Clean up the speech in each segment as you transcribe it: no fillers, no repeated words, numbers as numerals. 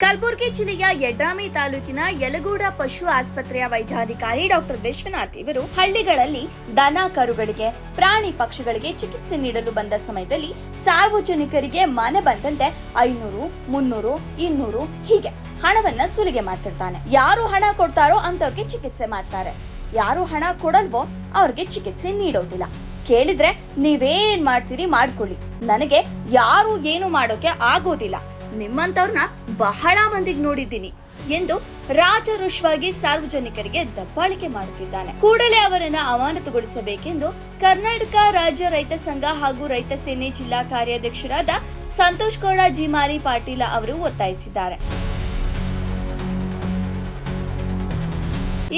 ಕಲಬುರಗಿ ಜಿಲ್ಲೆಯ ಯಡ್ರಾಮಿ ತಾಲೂಕಿನ ಯಲಗೂಡ ಪಶು ಆಸ್ಪತ್ರೆಯ ವೈದ್ಯಾಧಿಕಾರಿ ಡಾಕ್ಟರ್ ವಿಶ್ವನಾಥ್ ಇವರು ಹಳ್ಳಿಗಳಲ್ಲಿ ದನ ಕರುಗಳಿಗೆ ಪ್ರಾಣಿ ಪಕ್ಷಿಗಳಿಗೆ ಚಿಕಿತ್ಸೆ ನೀಡಲು ಬಂದ ಸಮಯದಲ್ಲಿ ಸಾರ್ವಜನಿಕರಿಗೆ ಮನೆ ಬಂದಂತೆ 500, 300, 200 ಹೀಗೆ ಹಣವನ್ನ ಸುಲಿಗೆ ಮಾಡ್ತಿರ್ತಾನೆ. ಯಾರು ಹಣ ಕೊಡ್ತಾರೋ ಅಂತವ್ರಿಗೆ ಚಿಕಿತ್ಸೆ ಮಾಡ್ತಾರೆ, ಯಾರು ಹಣ ಕೊಡಲ್ವೋ ಅವ್ರಿಗೆ ಚಿಕಿತ್ಸೆ ನೀಡೋದಿಲ್ಲ. ಕೇಳಿದ್ರೆ ನೀವೇನ್ ಮಾಡ್ತೀರಿ ಮಾಡ್ಕೊಳ್ಳಿ, ನನಗೆ ಯಾರು ಏನು ಮಾಡೋಕೆ ಆಗೋದಿಲ್ಲ, ನಿಮ್ಮಂತವ್ರನ್ನ ಬಹಳ ಮಂದಿಗೆ ನೋಡಿದ್ದೀನಿ ಎಂದು ರಾಜಾರೋಷವಾಗಿ ಸಾರ್ವಜನಿಕರಿಗೆ ದಬ್ಬಾಳಿಕೆ ಮಾಡುತ್ತಿದ್ದಾನೆ. ಕೂಡಲೇ ಅವರನ್ನ ಅಮಾನತುಗೊಳಿಸಬೇಕೆಂದು ಕರ್ನಾಟಕ ರಾಜ್ಯ ರೈತ ಸಂಘ ಹಾಗೂ ರೈತ ಸೇನೆ ಜಿಲ್ಲಾ ಕಾರ್ಯಾಧ್ಯಕ್ಷರಾದ ಸಂತೋಷ್ ಗೌಡ ಜಿಮಾಲಿ ಪಾಟೀಲ ಅವರು ಒತ್ತಾಯಿಸಿದ್ದಾರೆ.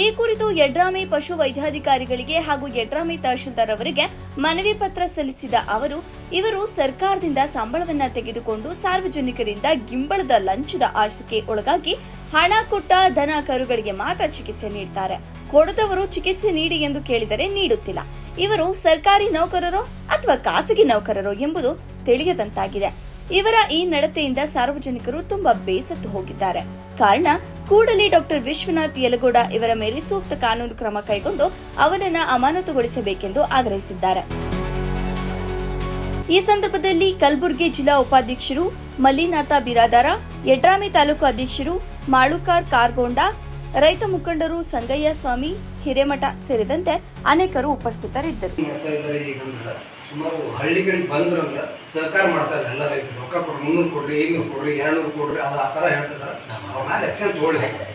ಈ ಕುರಿತು ಯಡ್ರಾಮಿ ಪಶು ವೈದ್ಯಾಧಿಕಾರಿಗಳಿಗೆ ಹಾಗೂ ಯಡ್ರಾಮಿ ತಹಶೀಲ್ದಾರ್ ಅವರಿಗೆ ಮನವಿ ಪತ್ರ ಸಲ್ಲಿಸಿದ ಇವರು ಸರ್ಕಾರದಿಂದ ಸಂಬಳವನ್ನ ತೆಗೆದುಕೊಂಡು ಸಾರ್ವಜನಿಕರಿಂದ ಗಿಂಬಳದ ಲಂಚದ ಆಶೆಗೆ ಒಳಗಾಗಿ ಹಣ ಕೊಟ್ಟ ದನ ಕರುಗಳಿಗೆ ಮಾತ್ರ ಚಿಕಿತ್ಸೆ ನೀಡುತ್ತಾರೆ. ಕೊಡದವರು ಚಿಕಿತ್ಸೆ ನೀಡಿ ಎಂದು ಕೇಳಿದರೆ ನೀಡುತ್ತಿಲ್ಲ. ಇವರು ಸರ್ಕಾರಿ ನೌಕರರೋ ಅಥವಾ ಖಾಸಗಿ ನೌಕರರೋ ಎಂಬುದು ತಿಳಿಯದಂತಾಗಿದೆ. ಇವರ ಈ ನಡತೆಯಿಂದ ಸಾರ್ವಜನಿಕರು ತುಂಬಾ ಬೇಸತ್ತು ಹೋಗಿದ್ದಾರೆ. ಕಾರಣ ಕೂಡಲೇ ಡಾಕ್ಟರ್ ವಿಶ್ವನಾಥ್ ಯಲಗೂಡ ಇವರ ಮೇಲೆ ಸೂಕ್ತ ಕಾನೂನು ಕ್ರಮ ಕೈಗೊಂಡು ಅವರನ್ನ ಅಮಾನತುಗೊಳಿಸಬೇಕೆಂದು ಆಗ್ರಹಿಸಿದ್ದಾರೆ. ಈ ಸಂದರ್ಭದಲ್ಲಿ ಕಲಬುರಗಿ ಜಿಲ್ಲಾ ಉಪಾಧ್ಯಕ್ಷರು ಮಲ್ಲಿನಾಥ ಬಿರಾದಾರ, ಯಡ್ರಾಮಿ ತಾಲೂಕು ಅಧ್ಯಕ್ಷರು ಮಾಳುಕಾರ್ ಕಾರ್ಗೊಂಡ, ರೈತ ಮುಖಂಡರು ಸಂಗಯ್ಯ ಸ್ವಾಮಿ, ಹಿರೇಮಠ ಸೇರಿದಂತೆ ಅನೇಕರು ಉಪಸ್ಥಿತರಿದ್ದರು. ಸುಮಾರು ಹಳ್ಳಿಗಳಿಗೆ ಬಂದ್ರಂದ್ರೆ ಸಹಕಾರ ಮಾಡ್ತಾ ಇಲ್ಲ ಎಲ್ಲ ರೈತರು. ರೊಕ್ಕ ಕೊಡ್ರಿ, 300 ಕೊಡ್ರಿ, 500 ಕೊಡ್ರಿ, 200 ಕೊಡ್ರಿ, ಅದು ಆ ಥರ ಹೇಳ್ತಿದ್ದಾರೆ. ಅವ್ರ ಮೇಲೆ ಆಕ್ಷನ್ ತಗೊಳಿಸ್ತಾರೆ.